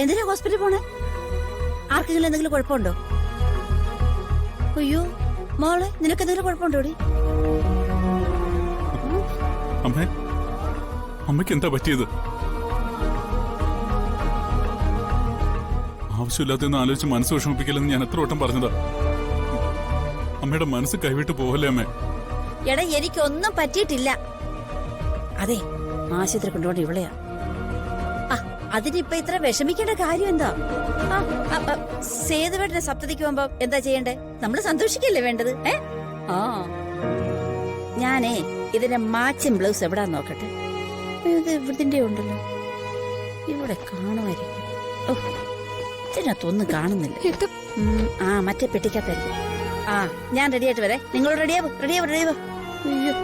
എന്തിനാ ഹോസ്പിറ്റലിൽ പോണേ? ആർക്കെങ്കിലും എന്തെങ്കിലും കുഴപ്പമുണ്ടോ? അയ്യോ മോളെ, നിനക്ക് എന്തെങ്കിലും കുഴപ്പമുണ്ടോടി? അമ്മയ്ക്ക് എന്താ പറ്റിയത്? ആവശ്യമില്ലാത്തെന്ന് ആലോചിച്ച് മനസ്സ് വിഷമിപ്പിക്കില്ലെന്ന് ഞാൻ എത്ര വട്ടം പറഞ്ഞതാ. അമ്മയുടെ മനസ്സ് കൈവിട്ട് പോകല്ലേ അമ്മേ. എടാ, എനിക്കൊന്നും പറ്റിയിട്ടില്ല. അതെ, ആശുപത്രി കൊണ്ടുപോകണ്ട ഇവളെയാ. അതിനിപ്പ ഇത്ര വിഷമിക്കേണ്ട കാര്യം എന്താ? സേതുവേട്ടന്റെ സപ്തതിക്ക് പോകുമ്പോ എന്താ ചെയ്യണ്ടേ? നമ്മള് സന്തോഷിക്കല്ലേ വേണ്ടത്? ഞാനേ ഇതിന്റെ മാച്ചിങ് ബ്ലൗസ് എവിടാ നോക്കട്ടെ. ഇത് ഇവിടത്തിന്റെ ഉണ്ടല്ലോ, ഇവിടെ കാണുമായിരിക്കും. ഇതിനകത്തൊന്നും കാണുന്നില്ല. മറ്റേ പെട്ടിക്കകത്തായിരിക്കും. ഞാൻ റെഡിയായിട്ട് വരെ. നിങ്ങൾ റെഡിയാവും. അയ്യോ,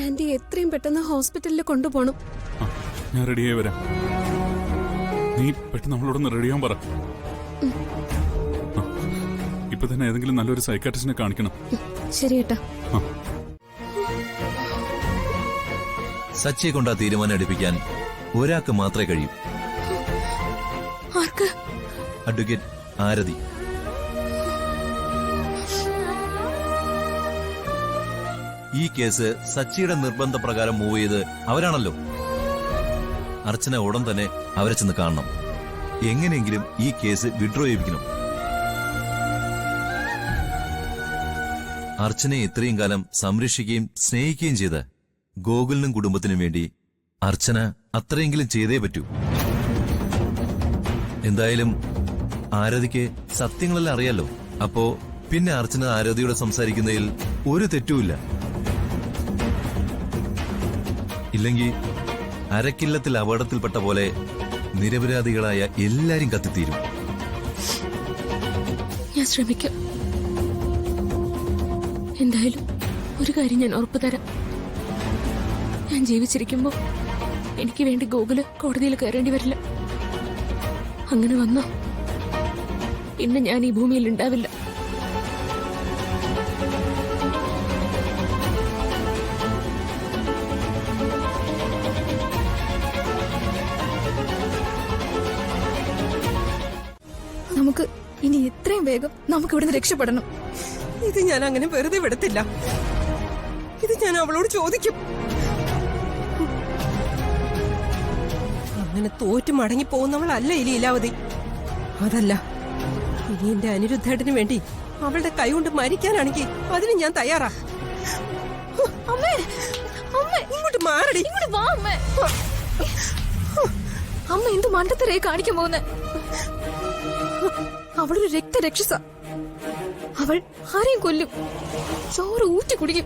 ആന്റി എത്രയും പെട്ടെന്ന് ഹോസ്പിറ്റലിൽ കൊണ്ടുപോകണം. ഞാൻ റെഡിയായി വരാം. നീ പെട്ടെന്ന് നമ്മളോടൊന്ന് റെഡിയാൻ പറ. ഇപ്പൊ തന്നെ ഏതെങ്കിലും നല്ലൊരു സൈക്കാട്രിസ്റ്റിനെ കാണിക്കണം. ശരി ഏട്ടാ. സച്ചിയെ കൊണ്ട് ആ തീരുമാനം എടുപ്പിക്കാൻ ഒരാൾക്ക് മാത്രമേ കഴിയൂ. ആർക്ക്? അഡ്വക്കേറ്റ് ആരതി. ഈ കേസ് സച്ചിയുടെ നിർബന്ധപ്രകാരം മൂവ് ചെയ്ത് അവരാണല്ലോ. അർച്ചന ഉടൻ തന്നെ അവരെ ചെന്ന് കാണണം. എങ്ങനെയെങ്കിലും ഈ കേസ് വിഡ്രോ ചെയ്യിപ്പിക്കണം. അർച്ചനയെ ഇത്രയും കാലം സംരക്ഷിക്കുകയും സ്നേഹിക്കുകയും ചെയ്ത ഗോകുലിനും കുടുംബത്തിനും വേണ്ടി അർച്ചന അത്രയെങ്കിലും ചെയ്തേ പറ്റൂ. എന്തായാലും ആരതിക്ക് സത്യങ്ങളെല്ലാം അറിയാലോ. അപ്പോ പിന്നെ അർച്ചന ആരതിയോട് സംസാരിക്കുന്നതിൽ ഒരു തെറ്റുമില്ല. ഇല്ലെങ്കിൽ അരക്കില്ലത്തിൽ അപകടത്തിൽപ്പെട്ട പോലെ നിരപരാധികളായ എല്ലാരും കത്തിത്തീരും. ഞാൻ ശ്രമിക്കാം. എന്തായാലും ഒരു കാര്യം ഞാൻ ഉറപ്പു തരാം. ഞാൻ ജീവിച്ചിരിക്കുമ്പോ എനിക്ക് വേണ്ടി ഗോകുല് കോടതിയിൽ കയറേണ്ടി വരില്ല. അങ്ങനെ വന്നോ പിന്നെ ഞാൻ ഈ ഭൂമിയിൽ ഉണ്ടാവില്ല. നമുക്ക് ഇനി എത്രയും വേഗം നമുക്ക് ഇവിടുന്ന് രക്ഷപ്പെടണം. ഇത് ഞാൻ അങ്ങനെ വെറുതെ വിടത്തില്ല. ഇത് ഞാൻ അവളോട് ചോദിക്കും. അങ്ങനെ തോറ്റു മടങ്ങി പോകുന്നവളല്ല ഈ ലീലാവതി. അതല്ല, ഇനി എന്റെ അനിരുദ്ധേട്ടന് വേണ്ടി അവളുടെ കൈ കൊണ്ട് മരിക്കാനാണെങ്കിൽ അതിന് ഞാൻ തയ്യാറാ. അമ്മേ, അമ്മേ ഇങ്ങോട്ട് മാറടി. ഇങ്ങോട്ട് വാ അമ്മേ. അമ്മ എന്ത് മണ്ടത്തരയെ കാണിക്കാൻ പോകുന്നേ? അവളൊരു രക്തരക്ഷസ. അവൾ ആരെയും കൊല്ലും, ചോറ് ഊറ്റി കുടിക്കും.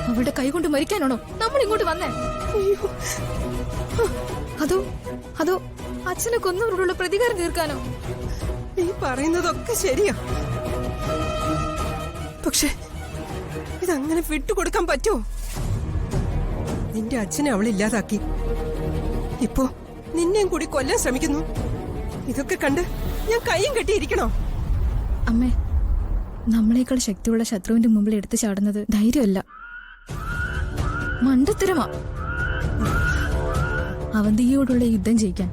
അവളുടെ കൈ കൊണ്ട് മരിക്കാനാണോ നമ്മൾ ഇങ്ങോട്ട് വന്നേ? അതോ അച്ഛനെ കൊന്നവരോടുള്ള പ്രതികാരം തീർക്കാനോ? നീ പറയുന്നതൊക്കെ ശരിയാ, പക്ഷെ ഇതങ്ങനെ വിട്ടുകൊടുക്കാൻ പറ്റുമോ? നിന്റെ അച്ഛനെ അവൾ ഇല്ലാതാക്കി, ഇപ്പോ നിന്നെയും കൂടി കൊല്ലാൻ ശ്രമിക്കുന്നു. ഇതൊക്കെ കണ്ട് ഞാൻ കൈയും കെട്ടിയിരിക്കണോ? അമ്മേ, നമ്മളെക്കാൾ ശക്തിയുള്ള ശത്രുവിന്റെ മുമ്പിൽ എടുത്തു ചാടുന്നത് ധൈര്യമല്ല, മണ്ടത്തരമാ. അവന്തിയോടുള്ള യുദ്ധം ജയിക്കാൻ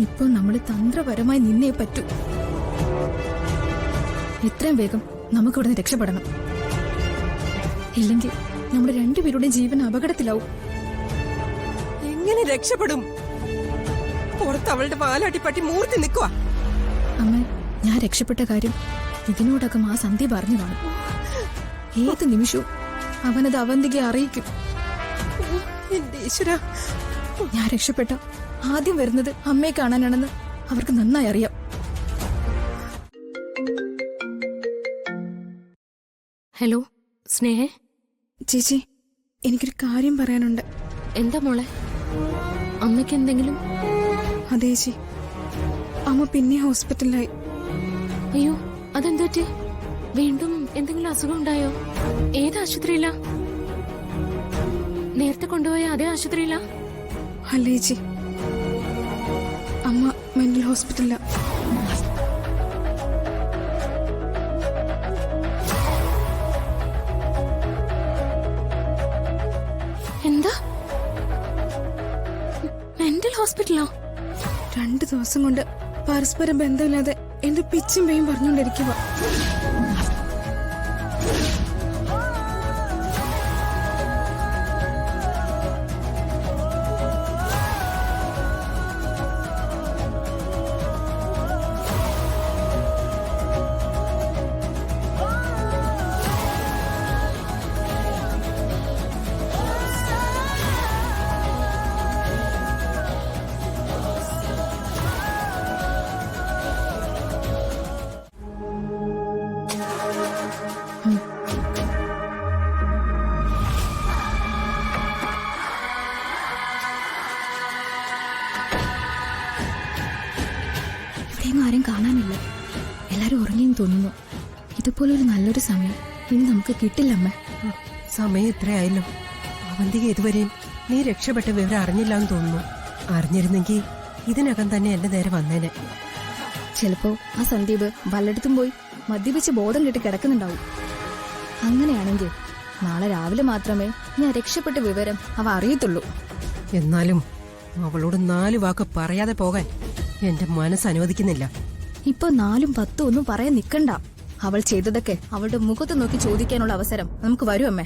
ഇപ്പൊ നമ്മൾ തന്ത്രപരമായി നിന്നേ പറ്റൂ. എത്രയും വേഗം നമുക്കിവിടുന്ന് രക്ഷപ്പെടണം. ഇല്ലെങ്കിൽ നമ്മുടെ രണ്ടുപേരുടെയും ജീവൻ അപകടത്തിലാവും. എങ്ങനെ രക്ഷപ്പെടും? പുറത്ത് അവളുടെ വാലാട്ടിപ്പട്ടി മൂർത്തി നിൽക്കുക. അമ്മ, ഞാൻ രക്ഷപ്പെട്ട കാര്യം ഇതിനോടകം ആ സന്ധ്യ പറഞ്ഞു കാണും. ഏത് നിമിഷവും അവനത് അവന്തികയെ അറിയിക്കും. എന്റെ ഈശ്വരാ, ഞാൻ രക്ഷപ്പെട്ട ആദ്യം വരുന്നത് അമ്മയെ കാണാനാണെന്ന് അവർക്ക് നന്നായി അറിയാം. ഹലോ സ്നേഹ ചേച്ചി, എനിക്കൊരു കാര്യം പറയാനുണ്ട്. എന്താ മോളെ? അമ്മയ്ക്ക് എന്തെങ്കിലും? അതെ ചേച്ചി, അമ്മ പിന്നെ ഹോസ്പിറ്റലിലായി. അയ്യോ, അതെന്തുപറ്റി? വീണ്ടും എന്തെങ്കിലും അസുഖം ഉണ്ടായോ? ഏത് ആശുപത്രിയിലാ? നേരത്തെ കൊണ്ടുപോയ അതേ അല്ല ചേച്ചി, അമ്മ മെന്റൽ ഹോസ്പിറ്റലിലാ. ഹോസ്പിറ്റലോ? 2 ദിവസം കൊണ്ട് പരസ്പരം ബന്ധമില്ലാതെ എന്റെ പിച്ചും പേയും പറഞ്ഞുകൊണ്ടിരിക്കുക. ഇവിടെയും ആരും കാണാനില്ല. എല്ലാരും ഉറങ്ങിയും തോന്നുന്നു. ഇതുപോലൊരു നല്ലൊരു സമയം ഇനി നമുക്ക് കിട്ടില്ലമ്മേ. സമയം ഇത്രയായല്ലോ. അവന്തിക ഇതുവരെയും നീ രക്ഷപ്പെട്ട വിവരം അറിഞ്ഞില്ല എന്ന് തോന്നുന്നു. അറിഞ്ഞിരുന്നെങ്കിൽ ഇതിനകം തന്നെ എന്റെ നേരെ വന്നേനെ. ചിലപ്പോ ആ സന്ദീപ് വല്ലയിടത്തും പോയി മദ്യപിച്ച് ബോധം കെട്ടി കിടക്കുന്നുണ്ടാവും. അങ്ങനെയാണെങ്കിൽ നാളെ രാവിലെ മാത്രമേ ഞാൻ രക്ഷപ്പെട്ട വിവരം അവ അറിയത്തുള്ളൂ. എന്നാലും അവളോട് 4 വാക്ക് പറയാതെ പോകാൻ എന്റെ മനസ്സ് അനുവദിക്കുന്നില്ല. ഇപ്പൊ 4ഉം 10ഉം ഒന്നും പറയാൻ നിക്കണ്ട. അവൾ ചെയ്തതൊക്കെ അവളുടെ മുഖത്ത് നോക്കി ചോദിക്കാനുള്ള അവസരം നമുക്ക് വരും അമ്മേ.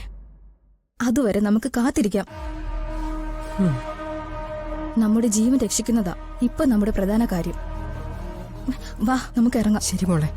അതുവരെ നമുക്ക് കാത്തിരിക്കാം. നമ്മുടെ ജീവൻ രക്ഷിക്കുന്നതാ ഇപ്പൊ നമ്മുടെ പ്രധാന കാര്യം. വാ, നമുക്ക് ഇറങ്ങാം. ശരി മോളെ.